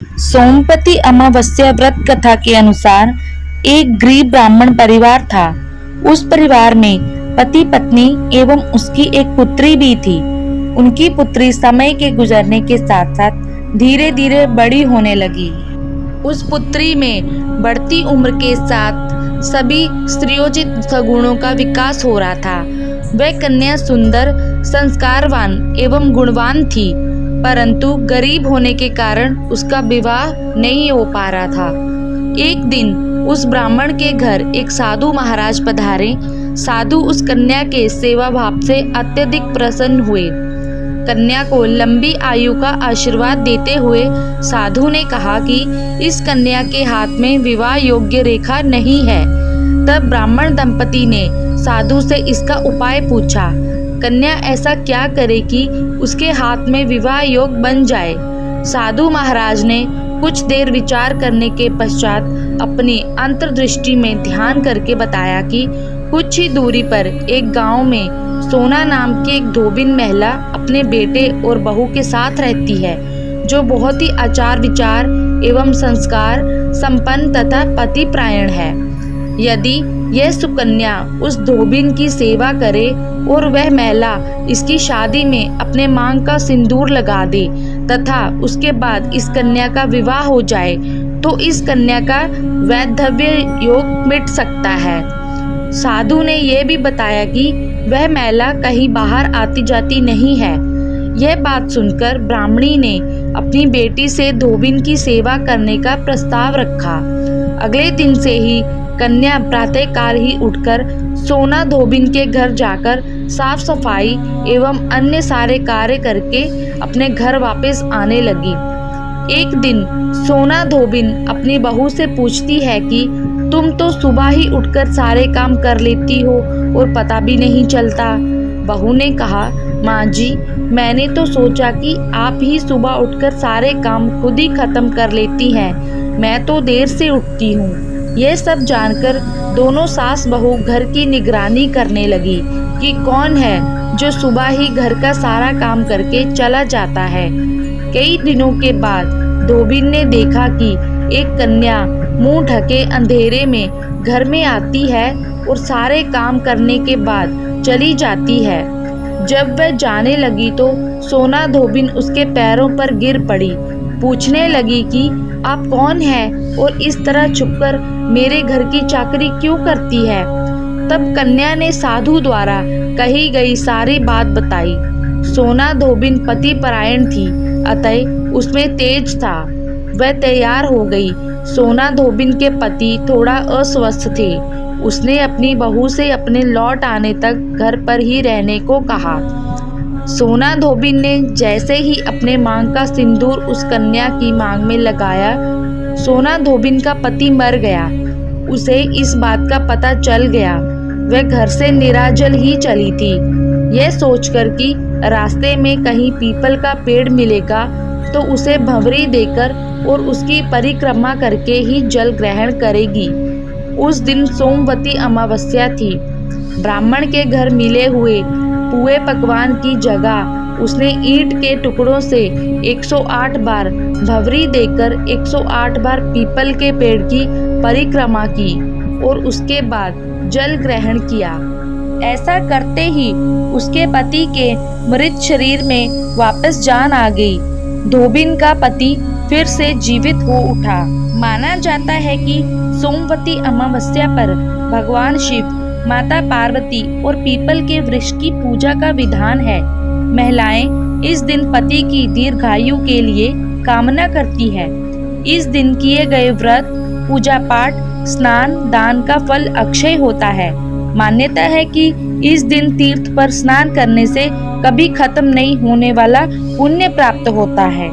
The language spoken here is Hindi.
सोमवती अमावस्या व्रत कथा के अनुसार एक गरीब ब्राह्मण परिवार था। उस परिवार में पति पत्नी एवं उसकी एक पुत्री भी थी। उनकी पुत्री समय के गुजरने के साथ साथ धीरे धीरे बड़ी होने लगी। उस पुत्री में बढ़ती उम्र के साथ सभी स्त्रियोचित सगुणों का विकास हो रहा था। वह कन्या सुंदर, संस्कारवान एवं गुणवान थी, परंतु गरीब होने के कारण उसका विवाह नहीं हो पा रहा था। एक दिन उस ब्राह्मण के घर एक साधु महाराज पधारे। साधु उस कन्या के सेवा भाव से अत्यधिक प्रसन्न हुए। कन्या को लंबी आयु का आशीर्वाद देते हुए साधु ने कहा कि इस कन्या के हाथ में विवाह योग्य रेखा नहीं है। तब ब्राह्मण दंपति ने साधु से इसका उपाय पूछा। कन्या ऐसा क्या करे कि उसके हाथ में विवाह योग बन जाए। साधु महाराज ने कुछ देर विचार करने के पश्चात अपनी अंतर्दृष्टि में ध्यान करके बताया कि कुछ ही दूरी पर एक गांव में सोना नाम की एक धोबिन महिला अपने बेटे और बहू के साथ रहती है, जो बहुत ही आचार विचार एवं संस्कार संपन्न तथा पतिपरायण है। यदि यह सुकन्या उस धोबिन की सेवा करे और वह महिला इसकी शादी में अपने मांग का सिंदूर लगा दे तथा उसके बाद इस कन्या का विवाह हो जाए, तो इस कन्या का वैधव्य योग मिट सकता है। साधु ने यह भी बताया कि वह महिला कहीं बाहर आती जाती नहीं है। यह बात सुनकर ब्राह्मणी ने अपनी बेटी से धोबिन की सेवा करने का प्रस्ताव रखा। अगले दिन से ही कन्या प्रातःकाल ही उठकर सोना धोबिन के घर जाकर साफ सफाई एवं अन्य सारे कार्य करके अपने घर वापस आने लगी। एक दिन सोना धोबिन अपनी बहू से पूछती है कि तुम तो सुबह ही उठकर सारे काम कर लेती हो और पता भी नहीं चलता। बहू ने कहा, माँ जी, मैंने तो सोचा कि आप ही सुबह उठकर सारे काम खुद ही खत्म कर लेती हैं। मैं तो देर से उठती हूँ। यह सब जानकर दोनों सास बहू घर की निगरानी करने लगी कि कौन है जो सुबह ही घर का सारा काम करके चला जाता है। कई दिनों के बाद धोबिन ने देखा कि एक कन्या मुंह ढके अंधेरे में घर में आती है और सारे काम करने के बाद चली जाती है। जब वह जाने लगी तो सोना धोबिन उसके पैरों पर गिर पड़ी। पूछने लगी कि आप कौन हैं और इस तरह छुपकर मेरे घर की चाकरी क्यों करती है। तब कन्या ने साधु द्वारा कही गई सारी बात बताई। सोना धोबिन पति परायण थी, अतः उसमें तेज था। वह तैयार हो गई। सोना धोबिन के पति थोड़ा अस्वस्थ थे। उसने अपनी बहू से अपने लौट आने तक घर पर ही रहने को कहा। सोना धोबिन ने जैसे ही अपने मांग का सिंदूर उस कन्या की मांग में लगाया, सोना धोबिन का पति मर गया। उसे इस बात का पता चल गया। वह घर से निराजल ही चली थी। यह सोचकर कि रास्ते में कहीं पीपल का पेड़ मिलेगा तो उसे भंवरी देकर और उसकी परिक्रमा करके ही जल ग्रहण करेगी। उस दिन सोमवती अमावस्या थी। ब्राह्मण के घर मिले हुए पुए पकवान की जगह उसने ईंट के टुकड़ों से 108 बार भंवरी देकर 108 बार पीपल के पेड़ की परिक्रमा की और उसके बाद जल ग्रहण किया। ऐसा करते ही उसके पति के मृत शरीर में वापस जान आ गई। धोबिन का पति फिर से जीवित हो उठा। माना जाता है कि सोमवती अमावस्या पर भगवान शिव, माता पार्वती और पीपल के वृक्ष की पूजा का विधान है। महिलाएं इस दिन पति की दीर्घायु के लिए कामना करती है। इस दिन किए गए व्रत, पूजा पाठ, स्नान, दान का फल अक्षय होता है। मान्यता है कि इस दिन तीर्थ पर स्नान करने से कभी खत्म नहीं होने वाला पुण्य प्राप्त होता है।